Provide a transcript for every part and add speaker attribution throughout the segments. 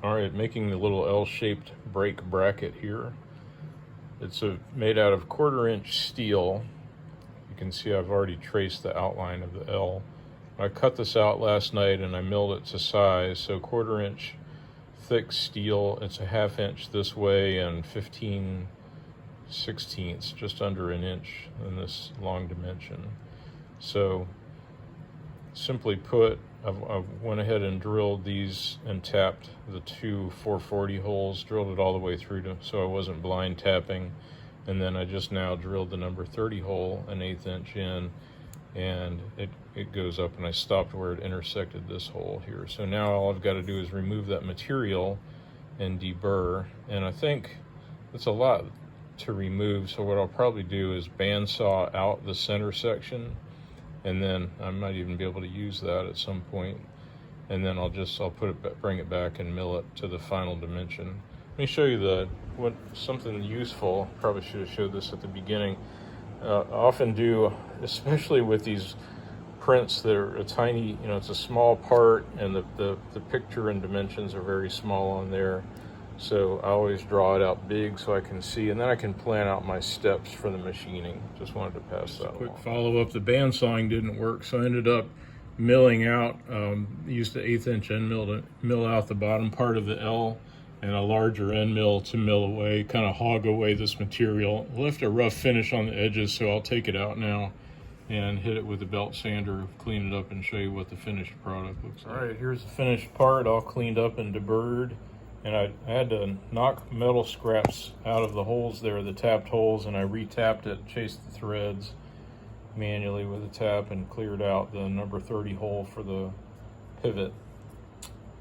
Speaker 1: Alright, making the little L-shaped brake bracket here. It's made out of 1/4-inch steel. You can see I've already traced the outline of the L. I cut this out last night and I milled it to size, so 1/4-inch thick steel. It's a 1/2 inch this way and 15/16, just under an inch in this long dimension. So simply put, I went ahead and drilled these and tapped the two 440 holes, drilled it all the way through so I wasn't blind tapping, and then I just now drilled the number 30 hole an 1/8 inch in, and it goes up, and I stopped where it intersected this hole here. So now all I've got to do is remove that material and deburr, and I think it's a lot to remove, so what I'll probably do is bandsaw out the center section, and then I might even be able to use that at some point, and then I'll bring it back and mill it to the final dimension. Let me show you something useful. Probably should have showed this at the beginning. I often do, especially with these prints that are a tiny, it's a small part, and the picture and dimensions are very small on there. So I always draw it out big so I can see, and then I can plan out my steps for the machining. Just wanted to pass that along. Quick follow-up, the bandsawing didn't work, so I ended up milling out, used the 1/8 inch end mill to mill out the bottom part of the L, and a larger end mill to mill away, kind of hog away this material. Left a rough finish on the edges, so I'll take it out now and hit it with a belt sander, clean it up, and show you what the finished product looks like. All right, here's the finished part, all cleaned up and deburred. And I had to knock metal scraps out of the holes there, the tapped holes, and I re-tapped it, chased the threads manually with a tap, and cleared out the number 30 hole for the pivot.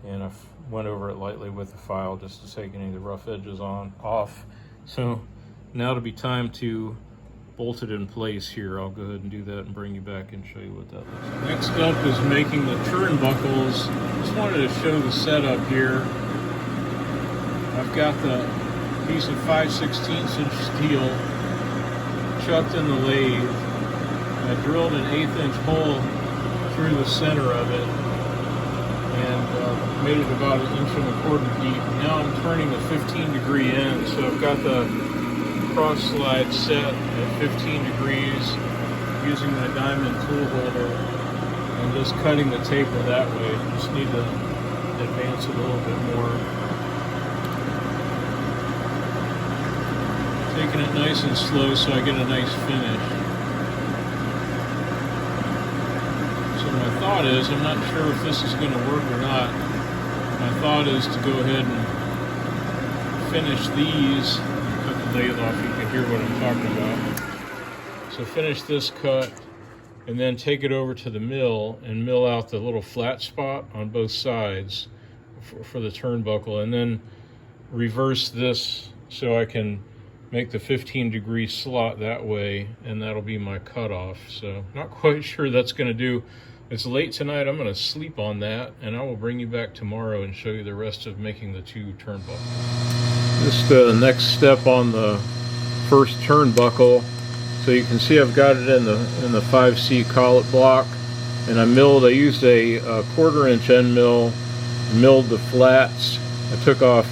Speaker 1: And I went over it lightly with the file just to take any of the rough edges off. So now it'll be time to bolt it in place here. I'll go ahead and do that and bring you back and show you what that looks like. Next up is making the turnbuckles. Just wanted to show the setup here. I've got the piece of 5/16 inch steel chucked in the lathe. I drilled an 1/8 inch hole through the center of it and made it about 1.25 inches deep. Now I'm turning a 15-degree end, so I've got the cross slide set at 15 degrees using my diamond tool holder and just cutting the taper that way. Just need to advance it a little bit more. Taking it nice and slow so I get a nice finish. So my thought is, I'm not sure if this is going to work or not. My thought is to go ahead and finish these. Cut the lathe off, you can hear what I'm talking about. So finish this cut and then take it over to the mill and mill out the little flat spot on both sides for the turnbuckle, and then reverse this so I can make the 15-degree slot that way, and that'll be my cutoff. So not quite sure that's going to do. It's late tonight. I'm going to sleep on that, and I will bring you back tomorrow and show you the rest of making the two turnbuckles. Just the next step on the first turnbuckle. So you can see I've got it in the 5C collet block, and I used a 1/4 inch end mill, milled the flats. I took off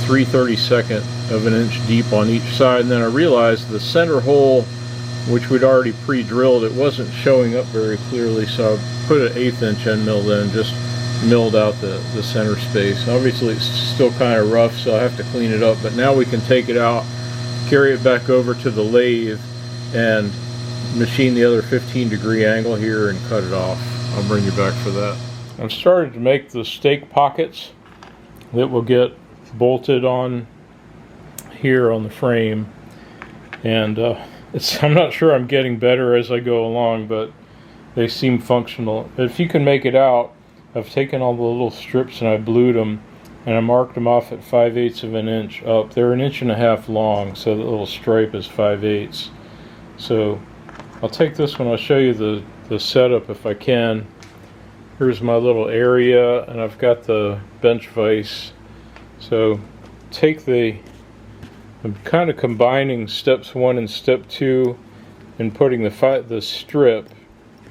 Speaker 1: 3/32 of an inch deep on each side, and then I realized the center hole, which we'd already pre-drilled, it wasn't showing up very clearly, so I put an 1/8 inch end mill in, just milled out the center space. Obviously it's still kind of rough, so I have to clean it up, but now we can take it out, carry it back over to the lathe, and machine the other 15-degree angle here and cut it off. I'll bring you back for that. I've started to make the stake pockets that will get bolted on here on the frame, and I'm not sure I'm getting better as I go along, but they seem functional. If you can make it out, I've taken all the little strips and I blued them, and I marked them off at 5/8 of an inch up. They're 1.5 inches long, so the little stripe is 5/8. So I'll take this one, I'll show you the setup if I can. Here's my little area, and I've got the bench vise. So I'm kind of combining steps 1 and step 2 and putting the strip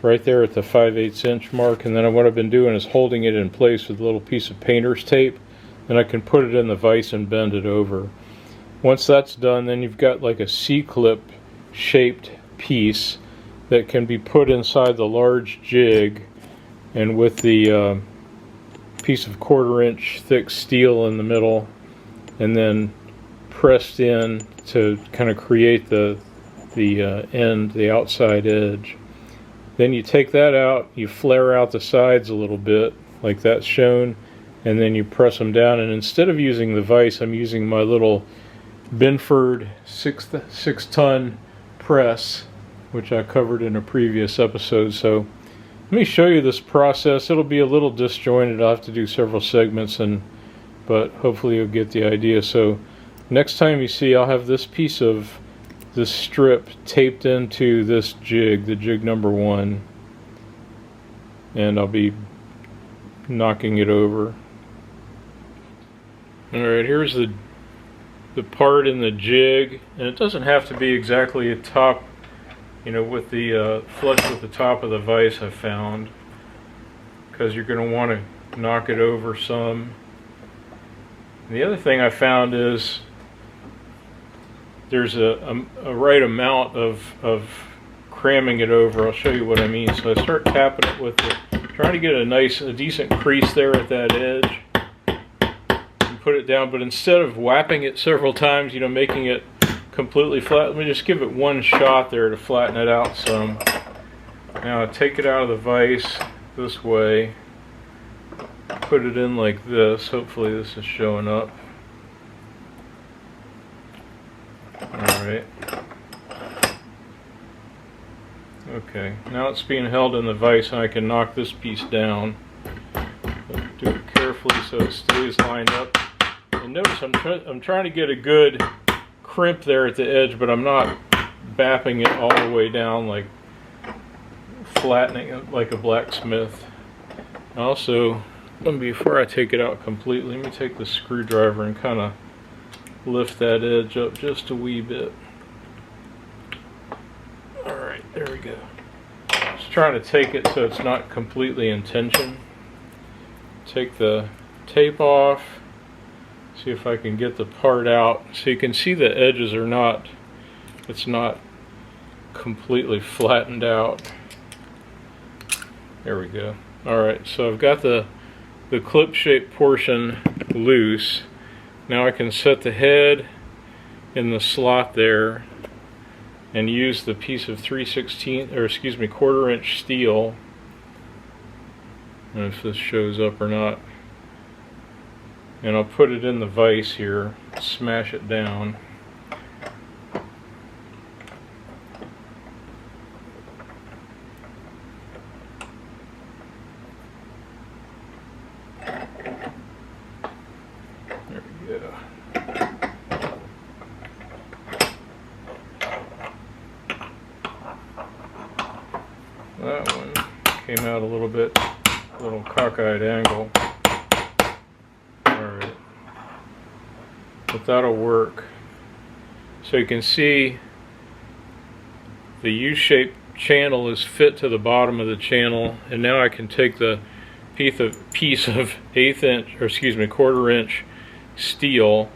Speaker 1: right there at the 5/8 inch mark, and then what I've been doing is holding it in place with a little piece of painter's tape, and I can put it in the vise and bend it over. Once that's done, then you've got like a C-clip shaped piece that can be put inside the large jig, and with the piece of 1/4 inch thick steel in the middle, and then pressed in to kind of create the end, the outside edge. Then you take that out, you flare out the sides a little bit like that's shown, and then you press them down. And instead of using the vise, I'm using my little Binford 6-ton press, which I covered in a previous episode. So let me show you this process. It'll be a little disjointed. I'll have to do several segments, but hopefully you'll get the idea. So next time you see, I'll have this piece of this strip taped into this jig, the jig number 1, and I'll be knocking it over. Alright, here's the part in the jig, and it doesn't have to be exactly a top, you know, with the flush with the top of the vise, I found, because you're going to want to knock it over some. And the other thing I found is there's a right amount of cramming it over. I'll show you what I mean. So I start tapping it with it, trying to get a decent crease there at that edge, and put it down. But instead of whapping it several times, you know, making it completely flat, let me just give it one shot there to flatten it out some. Now I take it out of the vise this way, put it in like this. Hopefully this is showing up. Alright. Okay, now it's being held in the vise, and I can knock this piece down. But do it carefully so it stays lined up. And notice I'm trying to get a good crimp there at the edge, but I'm not bapping it all the way down, like flattening it like a blacksmith. Also, before I take it out completely, let me take the screwdriver and kind of lift that edge up just a wee bit. Alright, there we go. Just trying to take it so it's not completely in tension. Take the tape off. See if I can get the part out. So you can see the edges are not, it's not completely flattened out. There we go. Alright, so I've got the clip shaped portion loose. Now I can set the head in the slot there and use the piece of 1/4 inch steel. I don't know if this shows up or not. And I'll put it in the vise here, smash it down. There we go. That one came out a little bit, a little cockeyed angle. Alright. But that'll work. So you can see the U-shaped channel is fit to the bottom of the channel, and now I can take the piece of 1/8 inch, or excuse me, 1/4 inch steel.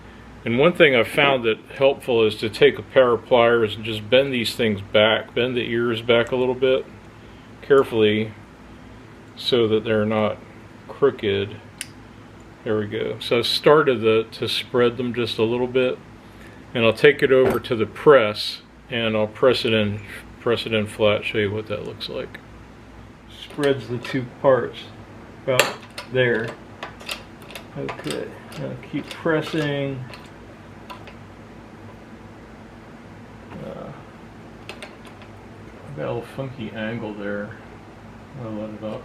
Speaker 1: And one thing I've found that helpful is to take a pair of pliers and just bend these things back, bend the ears back a little bit carefully so that they're not crooked. There we go. So I've started to spread them just a little bit, and I'll take it over to the press and I'll press it in flat, show you what that looks like. Spreads the two parts about there. Okay, now keep pressing. I've got a little funky angle there. I'll let it up.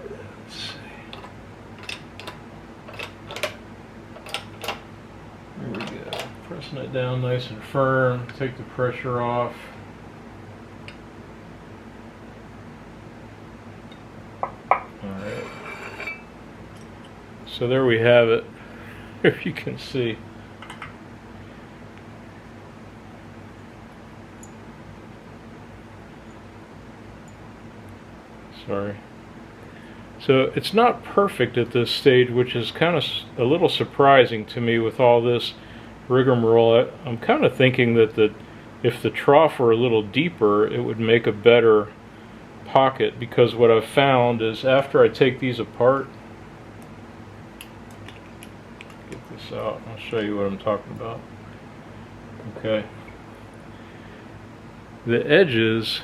Speaker 1: Let's see. There we go. Pressing it down nice and firm. Take the pressure off. Alright. So there we have it. If you can see. Sorry. So it's not perfect at this stage, which is kind of a little surprising to me with all this rigmarole. I'm kind of thinking that if the trough were a little deeper, it would make a better pocket, because what I've found is after I take these apart, get this out, I'll show you what I'm talking about. Okay. The edges,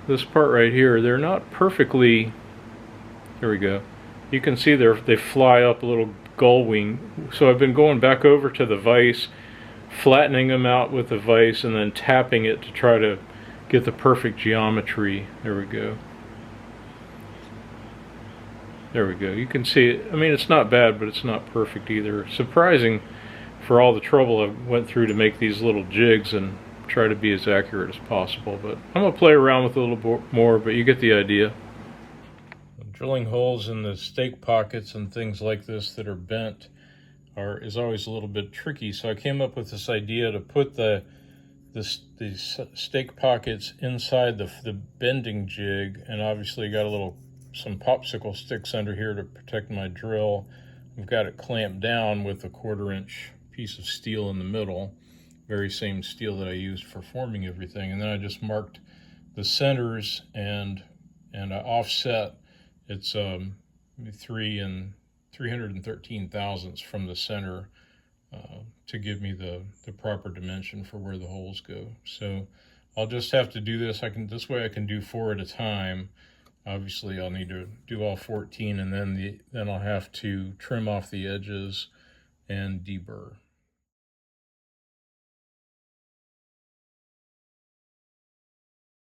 Speaker 1: this part right here, they're not perfectly, there we go. You can see they fly up a little gull wing. So I've been going back over to the vise, flattening them out with the vise, and then tapping it to try to get the perfect geometry. There we go. There we go. You can see it. I mean, it's not bad, but it's not perfect either. Surprising for all the trouble I went through to make these little jigs and try to be as accurate as possible. But I'm going to play around with it a little more, but you get the idea. Drilling holes in the stake pockets and things like this that are bent is always a little bit tricky. So I came up with this idea to put these stake pockets inside the bending jig, and obviously got some popsicle sticks under here to protect my drill. I've got it clamped down with a 1/4 inch piece of steel in the middle, very same steel that I used for forming everything. And then I just marked the centers and I offset. It's 313 thousandths from the center to give me the proper dimension for where the holes go. So I'll just have to do this. This way I can do 4 at a time. Obviously I'll need to do all 14, and then I'll have to trim off the edges and deburr.